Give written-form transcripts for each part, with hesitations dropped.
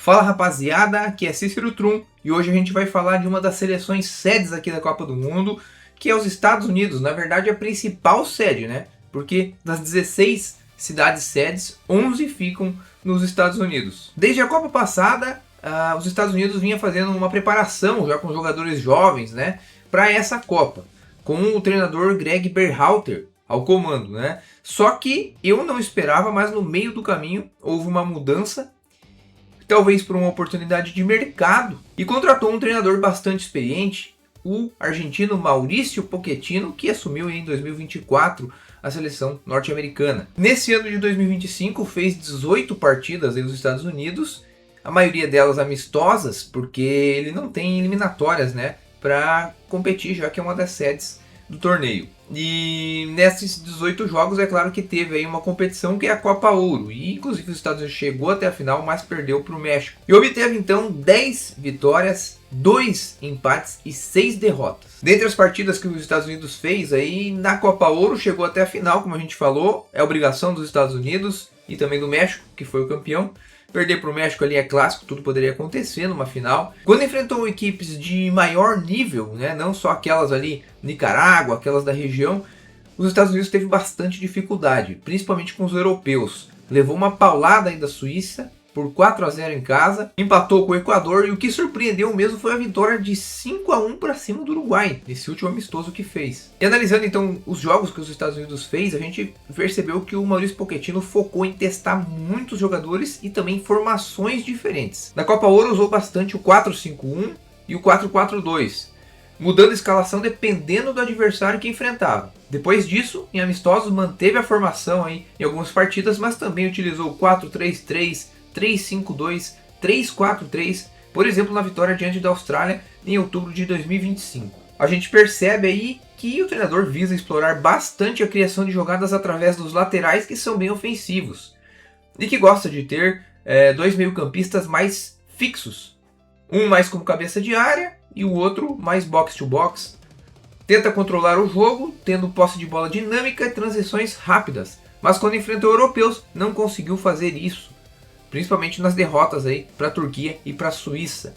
Fala rapaziada, aqui é Cícero Trum e hoje a gente vai falar de uma das seleções sedes aqui da Copa do Mundo, que é os Estados Unidos. Na verdade, a principal sede, né? Porque das 16 cidades sedes, 11 ficam nos Estados Unidos. Desde a Copa passada, os Estados Unidos vinha fazendo uma preparação já com jogadores jovens, né? Para essa Copa, com o treinador Greg Berhalter ao comando, né? Só que eu não esperava, mas no meio do caminho houve uma mudança, talvez por uma oportunidade de mercado, e contratou um treinador bastante experiente, o argentino Mauricio Pochettino, que assumiu em 2024 a seleção norte-americana. Nesse ano de 2025 fez 18 partidas nos Estados Unidos, a maioria delas amistosas, porque ele não tem eliminatórias, né, para competir, já que é uma das sedes do torneio. E nesses 18 jogos é claro que teve aí uma competição que é a Copa Ouro, e inclusive os Estados Unidos chegou até a final, mas perdeu para o México. E obteve então 10 vitórias, 2 empates e 6 derrotas. Dentre as partidas que os Estados Unidos fez aí na Copa Ouro, chegou até a final, como a gente falou, é obrigação dos Estados Unidos e também do México, que foi o campeão. Perder para o México ali é clássico, tudo poderia acontecer numa final. Quando enfrentou equipes de maior nível, né, não só aquelas ali, Nicarágua, aquelas da região, os Estados Unidos teve bastante dificuldade, principalmente com os europeus. Levou uma paulada aí da Suíça por 4-0 em casa, empatou com o Equador, e o que surpreendeu mesmo foi a vitória de 5-1 para cima do Uruguai, nesse último amistoso que fez. E analisando então os jogos que os Estados Unidos fez, a gente percebeu que o Mauricio Pochettino focou em testar muitos jogadores e também formações diferentes. Na Copa Ouro usou bastante o 4-5-1 e o 4-4-2, mudando a escalação dependendo do adversário que enfrentava. Depois disso, em amistosos, manteve a formação aí em algumas partidas, mas também utilizou o 4-3-3, 3-5-2, 3-4-3, por exemplo, na vitória diante da Austrália em outubro de 2025. A gente percebe aí que o treinador visa explorar bastante a criação de jogadas através dos laterais, que são bem ofensivos, e que gosta de ter dois meio-campistas mais fixos, um mais como cabeça de área e o outro mais box-to-box. Tenta controlar o jogo, tendo posse de bola dinâmica e transições rápidas, mas quando enfrentou europeus não conseguiu fazer isso, principalmente nas derrotas aí para a Turquia e para a Suíça.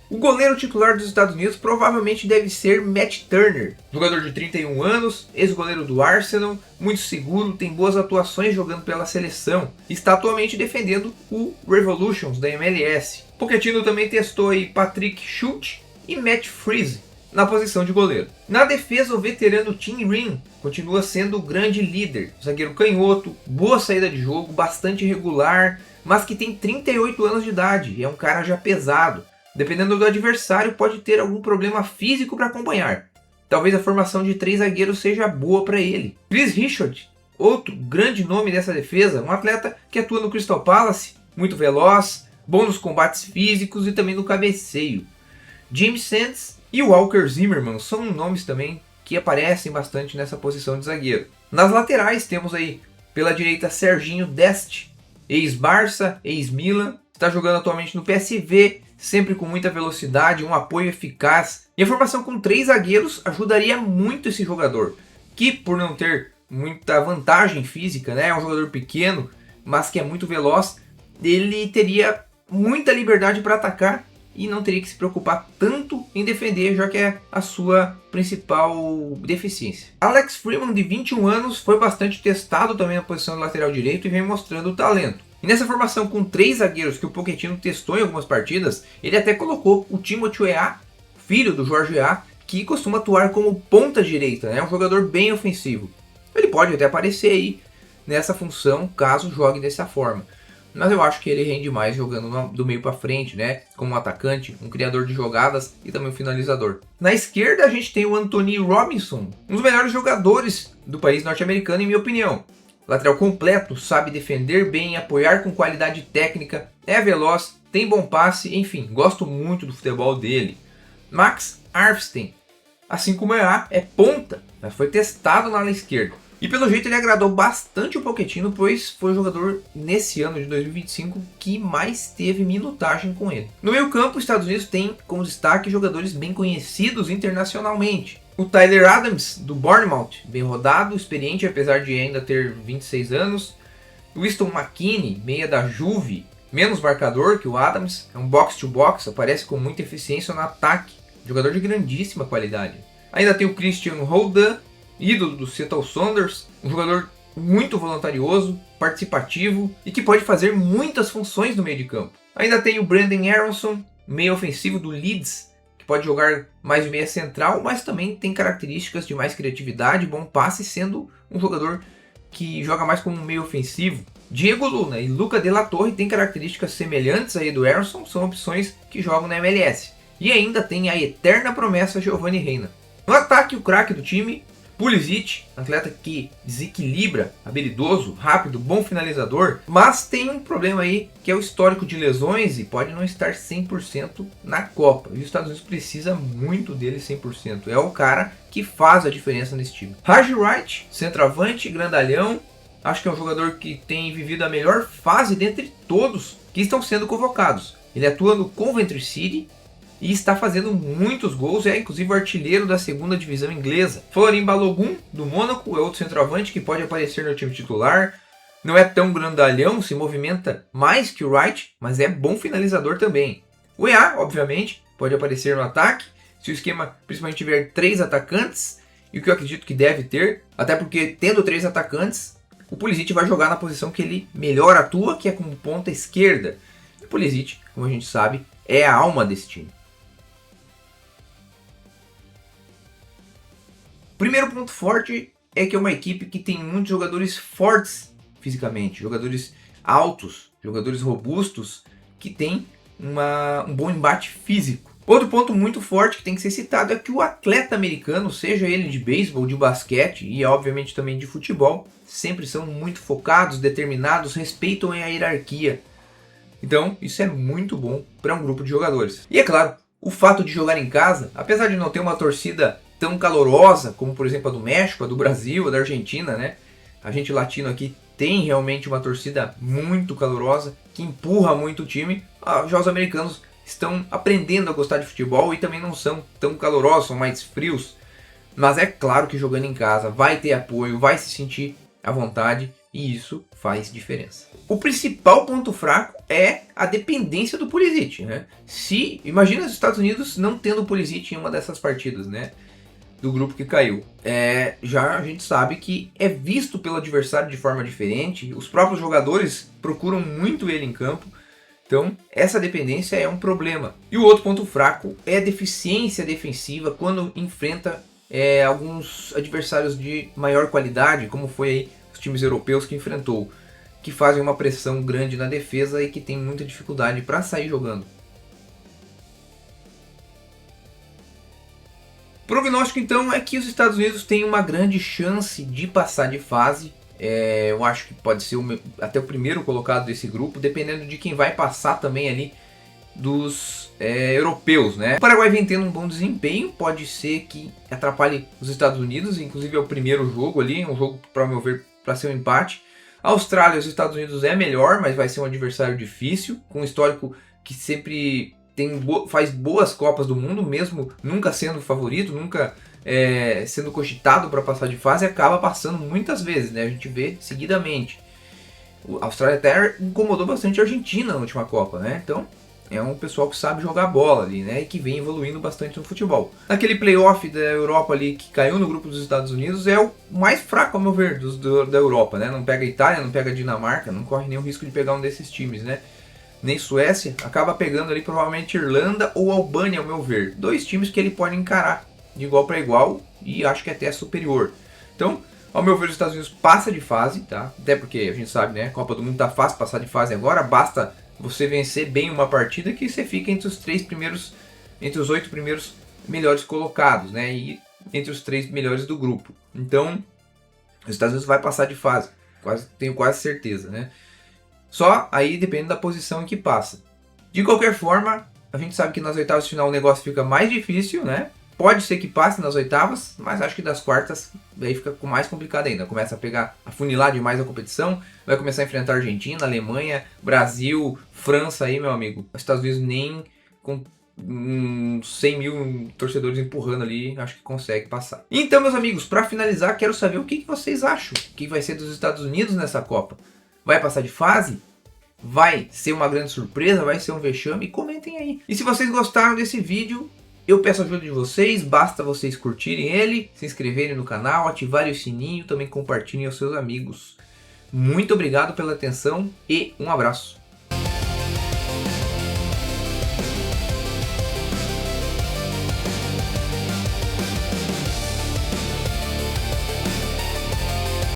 O goleiro titular dos Estados Unidos provavelmente deve ser Matt Turner, jogador de 31 anos, ex-goleiro do Arsenal, muito seguro, tem boas atuações jogando pela seleção, está atualmente defendendo o Revolutions da MLS. Pochettino também testou aí Patrick Schutt e Matt Freese na posição de goleiro. Na defesa, o veterano Tim Ream continua sendo o grande líder, zagueiro canhoto, boa saída de jogo, bastante regular, mas que tem 38 anos de idade e é um cara já pesado. Dependendo do adversário, pode ter algum problema físico para acompanhar. Talvez a formação de 3 zagueiros seja boa para ele. Chris Richard, outro grande nome dessa defesa, um atleta que atua no Crystal Palace, muito veloz, bom nos combates físicos e também no cabeceio. James Sands e o Walker Zimmerman são nomes também que aparecem bastante nessa posição de zagueiro. Nas laterais temos aí pela direita Serginho Dest, ex-Barça, ex-Milan, está jogando atualmente no PSV, sempre com muita velocidade, um apoio eficaz. E a formação com 3 zagueiros ajudaria muito esse jogador, que por não ter muita vantagem física, né, é um jogador pequeno, mas que é muito veloz, ele teria muita liberdade para atacar e não teria que se preocupar tanto em defender, já que é a sua principal deficiência. Alex Freeman, de 21 anos, foi bastante testado também na posição de lateral direito e vem mostrando talento. E nessa formação com 3 zagueiros que o Pochettino testou em algumas partidas, ele até colocou o Timothy Weah, filho do Jorge Weah, que costuma atuar como ponta direita, né? Um jogador bem ofensivo. Ele pode até aparecer aí nessa função caso jogue dessa forma, mas eu acho que ele rende mais jogando do meio para frente, né? Como um atacante, um criador de jogadas e também um finalizador. Na esquerda a gente tem o Anthony Robinson, um dos melhores jogadores do país norte-americano, em minha opinião. Lateral completo, sabe defender bem, apoiar com qualidade técnica, é veloz, tem bom passe, enfim, gosto muito do futebol dele. Max Arfstein, assim como é ponta, mas foi testado na ala esquerda. E pelo jeito ele agradou bastante o Pochettino, pois foi o jogador nesse ano de 2025 que mais teve minutagem com ele. No meio campo, os Estados Unidos tem como destaque jogadores bem conhecidos internacionalmente. O Tyler Adams, do Bournemouth, bem rodado, experiente apesar de ainda ter 26 anos. Winston McKennie, meia da Juve, menos marcador que o Adams, é um box-to-box, aparece com muita eficiência no ataque, jogador de grandíssima qualidade. Ainda tem o Christian Roldan, ídolo do Seattle Sounders, um jogador muito voluntarioso, participativo e que pode fazer muitas funções no meio de campo. Ainda tem o Brandon Aronson, meio ofensivo do Leeds, que pode jogar mais de meia central, mas também tem características de mais criatividade, bom passe, sendo um jogador que joga mais como um meio ofensivo. Diego Luna e Luca de la Torre têm características semelhantes aí do Aronson, são opções que jogam na MLS. E ainda tem a eterna promessa Giovanni Reina. No ataque, o craque do time, Pulisic, atleta que desequilibra, habilidoso, rápido, bom finalizador, mas tem um problema aí que é o histórico de lesões e pode não estar 100% na Copa. E os Estados Unidos precisa muito dele 100%. É o cara que faz a diferença nesse time. Haji Wright, centroavante, grandalhão, acho que é um jogador que tem vivido a melhor fase dentre todos que estão sendo convocados. Ele atua no Coventry City e está fazendo muitos gols, é inclusive o artilheiro da segunda divisão inglesa. Florin Balogun, do Mônaco, é outro centroavante que pode aparecer no time titular. Não é tão grandalhão, se movimenta mais que o Wright, mas é bom finalizador também. O EA, obviamente, pode aparecer no ataque, se o esquema principalmente tiver 3 atacantes, e o que eu acredito que deve ter, até porque tendo 3 atacantes, o Pulisic vai jogar na posição que ele melhor atua, que é como ponta esquerda. E o Pulisic, como a gente sabe, é a alma desse time. O primeiro ponto forte é que é uma equipe que tem muitos jogadores fortes fisicamente, jogadores altos, jogadores robustos, que tem um bom embate físico. Outro ponto muito forte que tem que ser citado é que o atleta americano, seja ele de beisebol, de basquete e obviamente também de futebol, sempre são muito focados, determinados, respeitam a hierarquia. Então isso é muito bom para um grupo de jogadores. E é claro, o fato de jogar em casa, apesar de não ter uma torcida tão calorosa como, por exemplo, a do México, a do Brasil, a da Argentina, né? A gente latino aqui tem realmente uma torcida muito calorosa, que empurra muito o time. Já os americanos estão aprendendo a gostar de futebol e também não são tão calorosos, são mais frios. Mas é claro que jogando em casa vai ter apoio, vai se sentir à vontade e isso faz diferença. O principal ponto fraco é a dependência do Pulisic, né? Imagina os Estados Unidos não tendo o Pulisic em uma dessas partidas, né? Do grupo que caiu. Já a gente sabe que é visto pelo adversário de forma diferente, os próprios jogadores procuram muito ele em campo, então essa dependência é um problema. E o outro ponto fraco é a deficiência defensiva quando enfrenta alguns adversários de maior qualidade, como foi aí os times europeus que enfrentou, que fazem uma pressão grande na defesa e que tem muita dificuldade para sair jogando. O prognóstico então é que os Estados Unidos têm uma grande chance de passar de fase. Eu acho que pode ser até o primeiro colocado desse grupo, dependendo de quem vai passar também ali dos europeus, né? O Paraguai vem tendo um bom desempenho, pode ser que atrapalhe os Estados Unidos, inclusive é o primeiro jogo ali, um jogo para meu ver para ser um empate. A Austrália e os Estados Unidos é melhor, mas vai ser um adversário difícil, com um histórico que sempre faz boas Copas do Mundo, mesmo nunca sendo favorito, nunca sendo cogitado para passar de fase, acaba passando muitas vezes, né? A gente vê seguidamente. A Austrália até incomodou bastante a Argentina na última Copa, né? Então é um pessoal que sabe jogar bola ali, né? E que vem evoluindo bastante no futebol. Naquele playoff da Europa ali que caiu no grupo dos Estados Unidos, é o mais fraco, ao meu ver, da Europa, né? Não pega a Itália, não pega a Dinamarca, não corre nenhum risco de pegar um desses times, né? Nem Suécia, acaba pegando ali provavelmente Irlanda ou Albânia, ao meu ver. 2 times que ele pode encarar de igual para igual e acho que até é superior. Então, ao meu ver, os Estados Unidos passa de fase, tá? Até porque a gente sabe, né? A Copa do Mundo tá fácil passar de fase agora, basta você vencer bem uma partida que você fica entre os 8 primeiros melhores colocados, né? E entre os 3 melhores do grupo. Então, os Estados Unidos vai passar de fase, tenho quase certeza, né? Só aí depende da posição em que passa. De qualquer forma, a gente sabe que nas oitavas de final o negócio fica mais difícil, né? Pode ser que passe nas oitavas, mas acho que das quartas aí fica mais complicado ainda. Começa a funilar demais a competição, vai começar a enfrentar Argentina, Alemanha, Brasil, França aí, meu amigo. Os Estados Unidos nem com 100 mil torcedores empurrando ali, acho que consegue passar. Então, meus amigos, para finalizar, quero saber o que vocês acham que vai ser dos Estados Unidos nessa Copa. Vai passar de fase? Vai ser uma grande surpresa? Vai ser um vexame? Comentem aí. E se vocês gostaram desse vídeo, eu peço a ajuda de vocês, basta vocês curtirem ele, se inscreverem no canal, ativarem o sininho, também compartilhem aos seus amigos. Muito obrigado pela atenção e um abraço.